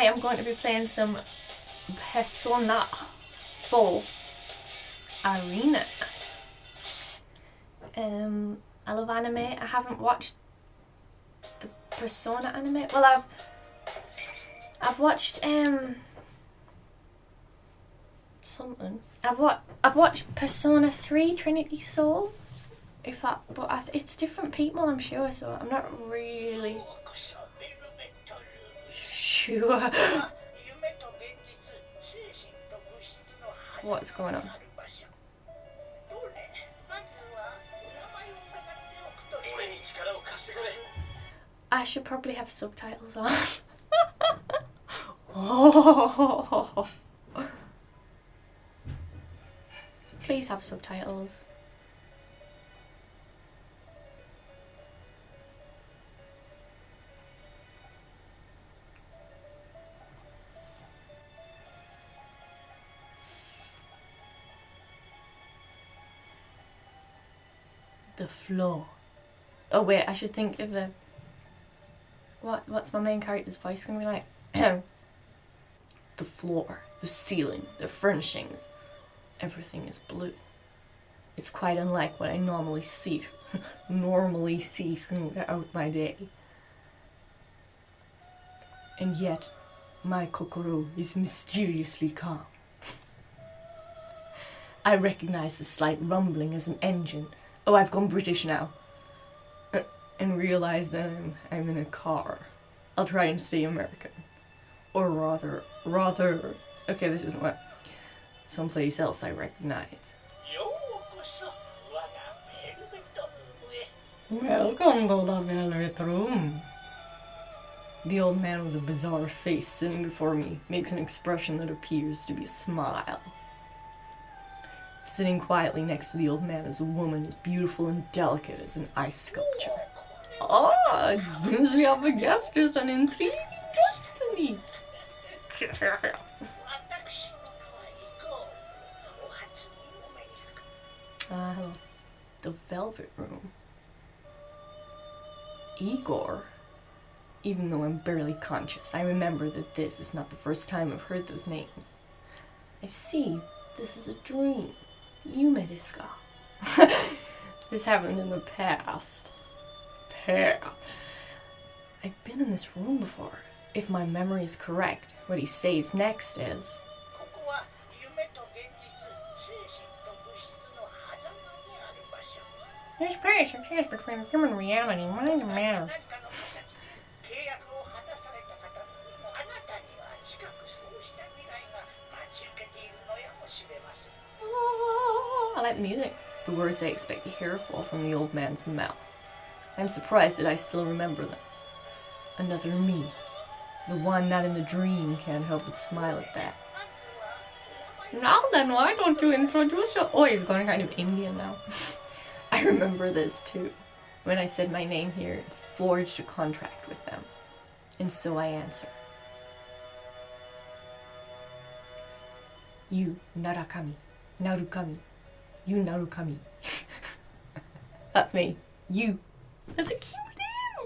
tonight I'm going to be playing some Persona 4 Arena. I love anime. I haven't watched the Persona anime. Well, I've watched something. I've watched Persona 3 Trinity Soul. It's different people, I'm sure. So I'm not really sure what's going on. I should probably have subtitles on. Oh. Please have subtitles. The floor. Oh wait, I should think of the... What's my main character's voice going to be like? The floor, the ceiling, the furnishings. Everything is blue. It's quite unlike what I normally see throughout my day. And yet, my kokoro is mysteriously calm. I recognize the slight rumbling as an engine. Oh, I've gone British now. And realize that I'm in a car. I'll try and stay American. Or rather, okay, this isn't what, someplace else I recognize. Welcome to the velvet room. The old man with a bizarre face sitting before me makes an expression that appears to be a smile. Sitting quietly next to the old man is a woman as beautiful and delicate as an ice sculpture. Ah, it seems we have a guest with an intriguing destiny. Hello. The Velvet Room. Igor. Even though I'm barely conscious, I remember that this is not the first time I've heard those names. I see. This is a dream. Yume desu ka? This happened in the past. I've been in this room before. If my memory is correct, what he says next is... There's space exists between human reality, mind and matter. I like the music. The words I expect to hear fall from the old man's mouth. I'm surprised that I still remember them. Another me. The one not in the dream can't help but smile at that. Now then, why don't you introduce your... Oh, he's going kind of Indian now. I remember this too. When I said my name here, it forged a contract with them. And so I answer. You, Narakami. Narukami. You, Narukami. That's me. You. That's a cute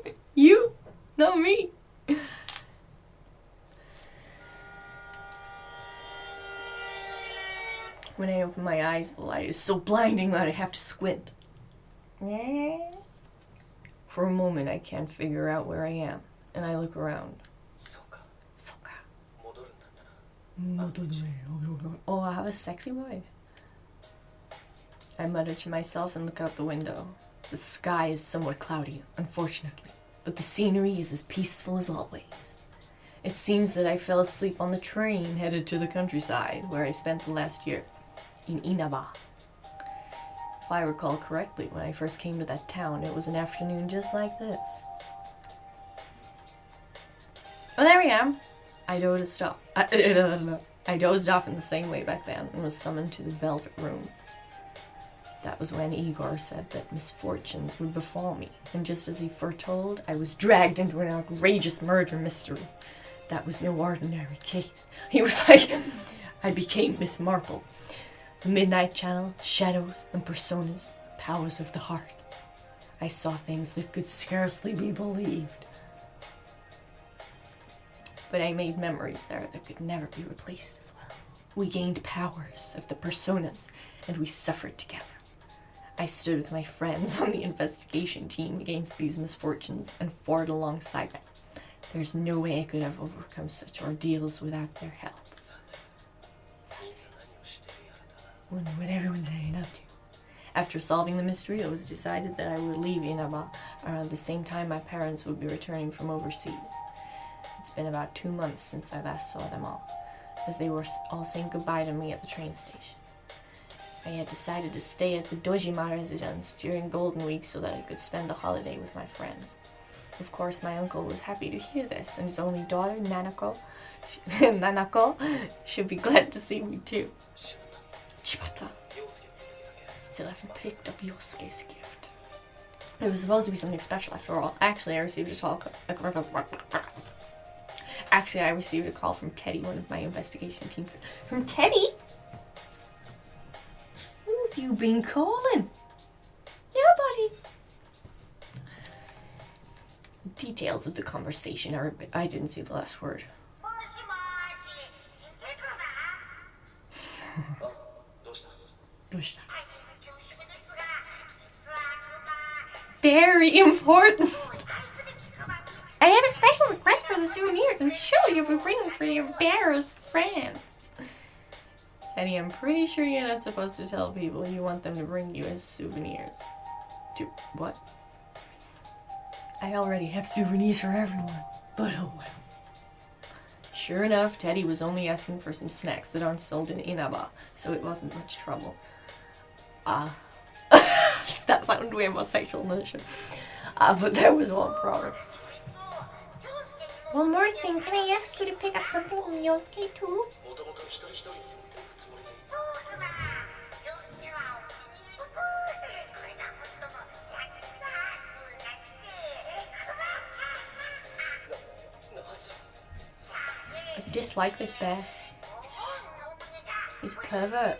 name. You, not me. When I open my eyes, the light is so blinding that I have to squint. For a moment, I can't figure out where I am, and I look around. Soka. Oh, I have a sexy voice. I mutter to myself and look out the window. The sky is somewhat cloudy, unfortunately, but the scenery is as peaceful as always. It seems that I fell asleep on the train headed to the countryside, where I spent the last year, in Inaba. If I recall correctly, when I first came to that town, it was an afternoon just like this. Oh, there we am. I dozed off. I dozed off in the same way back then and was summoned to the Velvet Room. That was when Igor said that misfortunes would befall me, and just as he foretold, I was dragged into an outrageous murder mystery. That was no ordinary case. He was like, I became Miss Marple. The Midnight Channel, shadows and personas, powers of the heart. I saw things that could scarcely be believed. But I made memories there that could never be replaced as well. We gained powers of the personas, and we suffered together. I stood with my friends on the investigation team against these misfortunes and fought alongside them. There's no way I could have overcome such ordeals without their help. Wonder what everyone's hanging up to. After solving the mystery, it was decided that I would leave Inaba around the same time my parents would be returning from overseas. It's been about 2 months since I last saw them all, as they were all saying goodbye to me at the train station. I had decided to stay at the Dojima residence during Golden Week so that I could spend the holiday with my friends. Of course, my uncle was happy to hear this, and his only daughter, Nanako, should be glad to see me too. Chibata. Still haven't picked up Yosuke's gift. It was supposed to be something special after all. Actually, I received a call from Teddy, one of my investigation teams. From Teddy? Who have you been calling? Nobody. Details of the conversation are a bit... I didn't see the last word. Very important. I have a special request for the souvenirs. I'm sure you'll be bringing for your bear's friend. Teddy, I'm pretty sure you're not supposed to tell people you want them to bring you as souvenirs. What? I already have souvenirs for everyone. But oh well. Sure enough, Teddy was only asking for some snacks that aren't sold in Inaba, so it wasn't much trouble. That sounded way more sexual than it should. But there was one problem. One more thing, can I ask you to pick up something from Yosuke too? I dislike this bear. He's a pervert.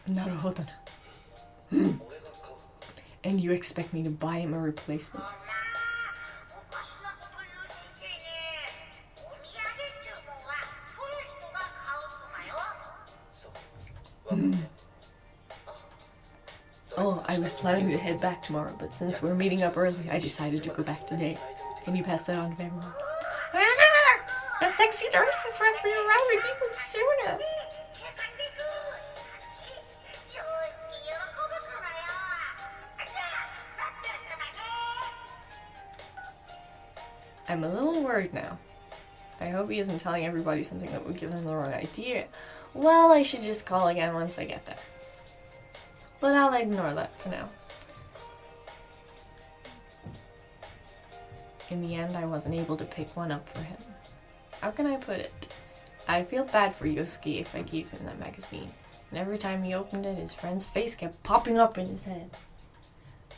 Naruhodo. And you expect me to buy him a replacement? Oh, I was planning to head back tomorrow, but since we're meeting up early, I decided to go back today. Can you pass that on to everyone? A sexy nurse is arriving even sooner. I'm a little worried now. I hope he isn't telling everybody something that would give them the wrong idea. Well, I should just call again once I get there. But I'll ignore that for now. In the end, I wasn't able to pick one up for him. How can I put it? I'd feel bad for Yosuke if I gave him that magazine. And every time he opened it, his friend's face kept popping up in his head.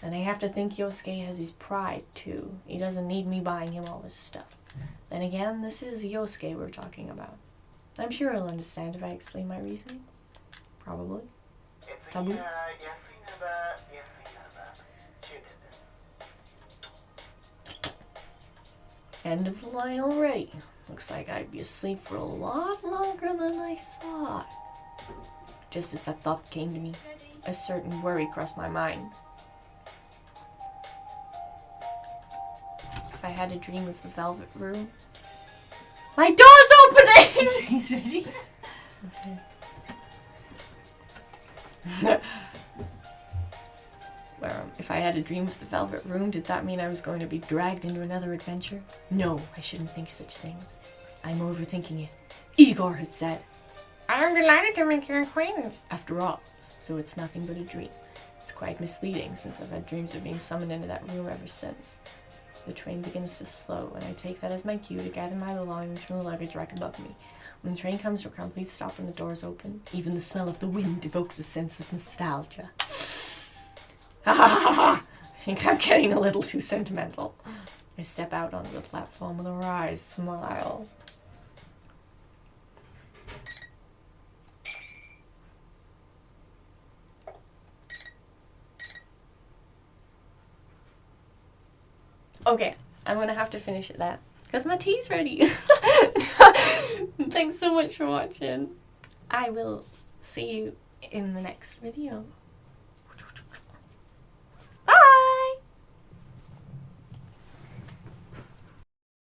And I have to think Yosuke has his pride, too. He doesn't need me buying him all this stuff. Then again, this is Yosuke we're talking about. I'm sure he'll understand if I explain my reasoning. Probably. Taboo? End of the line already. Looks like I'd be asleep for a lot longer than I thought. Just as that thought came to me, a certain worry crossed my mind. If I had a dream of the velvet room... My door's opening! He's ready. Okay. If I had a dream of the velvet room, did that mean I was going to be dragged into another adventure? No, I shouldn't think such things. I'm overthinking it. Igor had said, I'm delighted to make your acquaintance. After all, so it's nothing but a dream. It's quite misleading since I've had dreams of being summoned into that room ever since. The train begins to slow, and I take that as my cue to gather my belongings from the luggage rack above me. When the train comes to a complete stop and the doors open, even the smell of the wind evokes a sense of nostalgia. I think I'm getting a little too sentimental. I step out onto the platform with a wry smile. Okay, I'm going to have to finish it there because my tea's ready. Thanks so much for watching. I will see you in the next video.